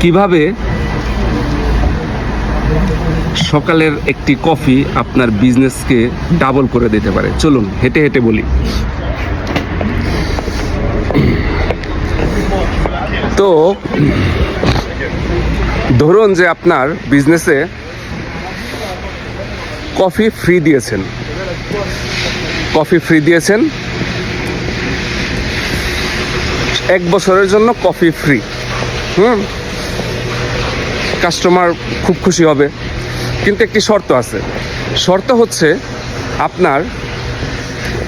কিভাবে সকালের একটি কফি আপনার বিজনেসকে ডাবল করে দিতে পারে, চলুন হেঁটে হেঁটে বলি। তো ধরুন যে আপনার বিজনেসে কফি ফ্রি দিয়েছেন, 1 বছরের জন্য কফি ফ্রি। কাস্টমার খুব খুশি হবে, কিন্তু একটি শর্ত আছে। শর্ত হচ্ছে আপনার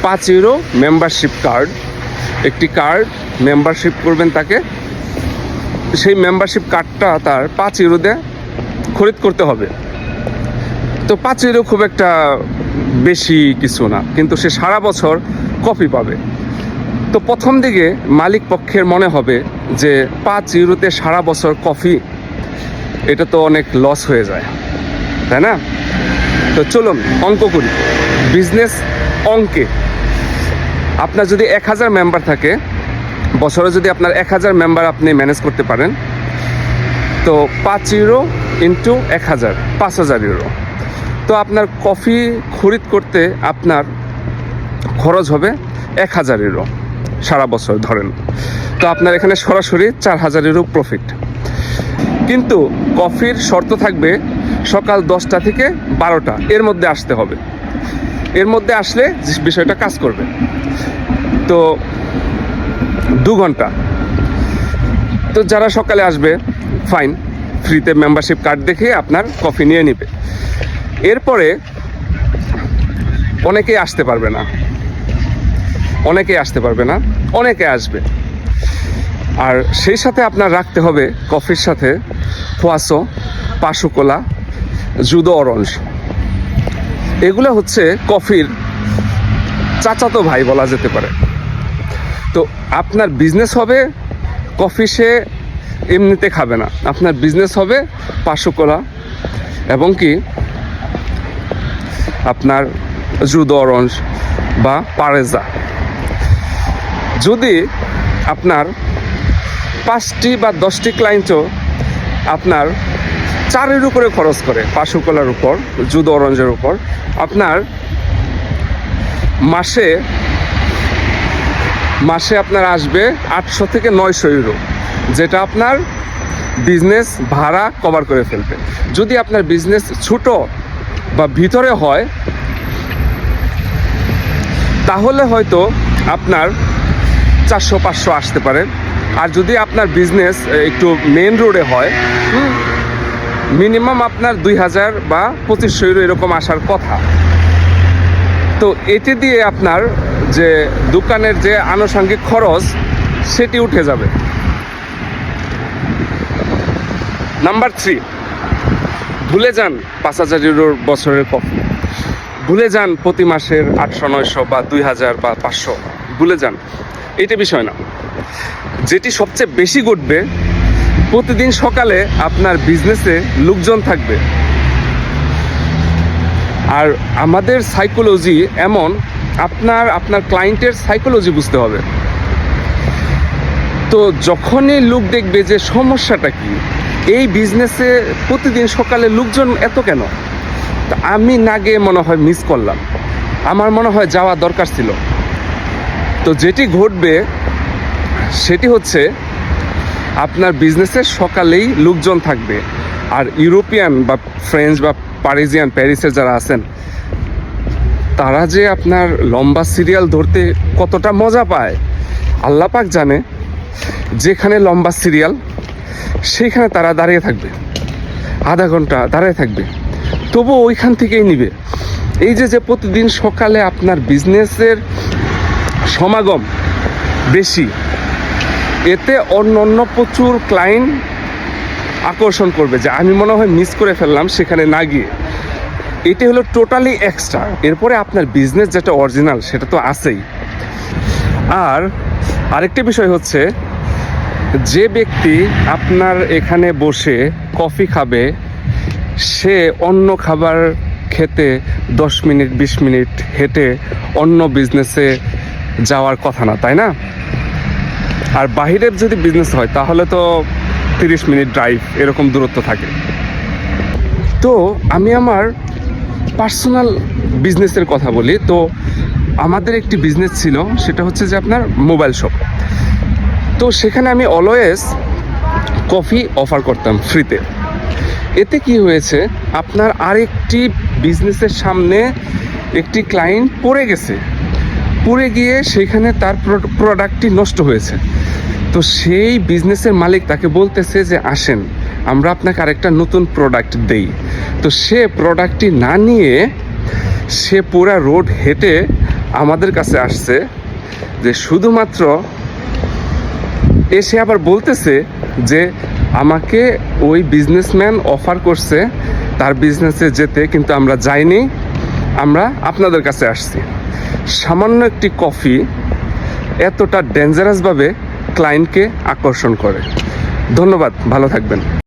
5 ইউরো মেম্বারশিপ কার্ড, একটি কার্ড মেম্বারশিপ করবেন তাকে, সেই মেম্বারশিপ কার্ডটা তার 5 ইউরো দিয়ে খরিদ করতে হবে। তো 5 ইউরো খুব একটা বেশি কিছু না, কিন্তু সে সারা বছর কফি পাবে। তো প্রথম দিকে মালিক পক্ষের মনে হবে যে 5 ইউরোতে সারা বছর কফি, এটা তো অনেক লস হয়ে যায়, তাই না? তো চলুন অঙ্ক করি, বিজনেস অঙ্কে। আপনার যদি 1000 মেম্বার থাকে, বছরে যদি আপনার 1000 মেম্বার আপনি ম্যানেজ করতে পারেন, তো 5 ইউরো ইন্টু 1000, 5000 ইউরো। তো আপনার কফি খরিদ করতে আপনার খরচ হবে 1000 ইউরো সারা বছর ধরেন। তো আপনার এখানে সরাসরি 4000 ইউরো প্রফিট। কিন্তু কফির শর্ত থাকবে সকাল 10টা থেকে 12টা এর মধ্যে আসতে হবে, এর মধ্যে আসলে বিষয়টা কাজ করবে। তো 2 ঘন্টা। তো যারা সকালে আসবে ফাইন, ফ্রিতে মেম্বারশিপ কার্ড দেখে আপনার কফি নিয়ে নেবে। এরপরে অনেকেই আসতে পারবে না, অনেকে আসবে। আর সেই সাথে আপনার রাখতে হবে কফির সাথে খোয়াসো, পাশুকোলা, জুদো অরেঞ্জ। এগুলো হচ্ছে কফির চাচাতো ভাই বলা যেতে পারে। তো আপনার বিজনেস হবে কফি সে এমনিতে খাবে না, আপনার বিজনেস হবে পাশুকোলা এবং কি আপনার জুদো অরেঞ্জ বা পারেজা। যদি আপনার 5টি বা 10টি ক্লায়েন্টও আপনার 4 ইউরো করে খরচ করে পাশুকলার উপর, জুদো অরেঞ্জের উপর, আপনার মাসে আপনার আসবে 800 থেকে 900 ইউরো, যেটা আপনার বিজনেস ভাড়া কভার করে ফেলবে। যদি আপনার বিজনেস ছোট বা ভিতরে হয় তাহলে হয়তো আপনার 400-500 আসতে পারে। আর যদি আপনার বিজনেস একটু মেন রোডে হয়, মিনিমাম আপনার 2000 বা 2500 ইউরো এরকম আসার কথা। তো এটি দিয়ে আপনার যে দোকানের যে আনুষঙ্গিক খরচ সেটি উঠে যাবে। নাম্বার 3, ভুলে যান 5000 ইউরোর বছরের কফি, ভুলে যান প্রতি মাসের 800-900 বা 2000 বা 500, ভুলে যান, এটা বিষয় না। যেটি সবচেয়ে বেশি ঘটবে, প্রতিদিন সকালে আপনার বিজনেসে লোকজন থাকবে। আর আমাদের সাইকোলজি এমন, আপনার ক্লায়েন্টের সাইকোলজি বুঝতে হবে। তো যখনই লোক দেখবে যে সমস্যাটা কি, এই বিজনেসে প্রতিদিন সকালে লোকজন এত কেন, তা আমি না গিয়ে মনে হয় মিস করলাম, আমার মনে হয় যাওয়া দরকার ছিল। তো যেটি ঘটবে সেটি হচ্ছে আপনার বিজনেসের সকালেই লোকজন থাকবে। আর ইউরোপিয়ান বা ফ্রেঞ্চ বা পারিজিয়ান, প্যারিসের যারা আছেন, তারা যে আপনার লম্বা সিরিয়াল ধরতে কতটা মজা পায় আল্লাহ পাক জানে। যেখানে লম্বা সিরিয়াল সেখানে তারা দাঁড়িয়ে থাকবে, আধা ঘন্টা দাঁড়িয়ে থাকবে, তবু ওইখান থেকেই নিবে। এই যে প্রতিদিন সকালে আপনার বিজনেসের সমাগম বেশি, এতে অন্য প্রচুর ক্লায়েন্ট আকর্ষণ করবে যে আমি মনে হয় মিস করে ফেললাম সেখানে না গিয়ে। এটি হলো টোটালি এক্সট্রা। এরপরে আপনার বিজনেস যেটা অরিজিনাল সেটা তো আছেই। আর আরেকটি বিষয় হচ্ছে, যে ব্যক্তি আপনার এখানে বসে কফি খাবে, সে অন্য খাবার খেতে 10 মিনিট 20 মিনিট হেঁটে অন্য বিজনেসে যাওয়ার কথা না, তাই না? আর বাহিরের যদি বিজনেস হয় তাহলে তো 30 মিনিট ড্রাইভ এরকম দূরত্ব থাকে। তো আমি আমার পার্সোনাল বিজনেসের কথা বলি। তো আমাদের একটি বিজনেস ছিল, সেটা হচ্ছে যে আপনার মোবাইল শপ। তো সেখানে আমি অলওয়েজ কফি অফার করতাম ফ্রিতে। এতে কি হয়েছে, আপনার আরেকটি বিজনেসের সামনে একটি ক্লায়েন্ট পড়ে গিয়ে সেখানে তার প্রোডাক্টটি নষ্ট হয়েছে। তো সেই বিজনেসের মালিক তাকে বলতেছে যে আসেন আমরা আপনাকে আরেকটা নতুন প্রোডাক্ট দেই। তো সে প্রোডাক্টটি না নিয়ে সে পুরা রোড হেঁটে আমাদের কাছে আসছে, যে শুধুমাত্র এসে আবার বলতেছে যে আমাকে ওই বিজনেসম্যান অফার করছে তার বিজনেসে যেতে, কিন্তু আমরা যাইনি, আমরা আপনাদের কাছে আসছি। সামান্য একটি কফি এতটা ডেঞ্জারাসভাবে ক্লায়েন্টকে আকর্ষণ করে। ধন্যবাদ, ভালো থাকবেন।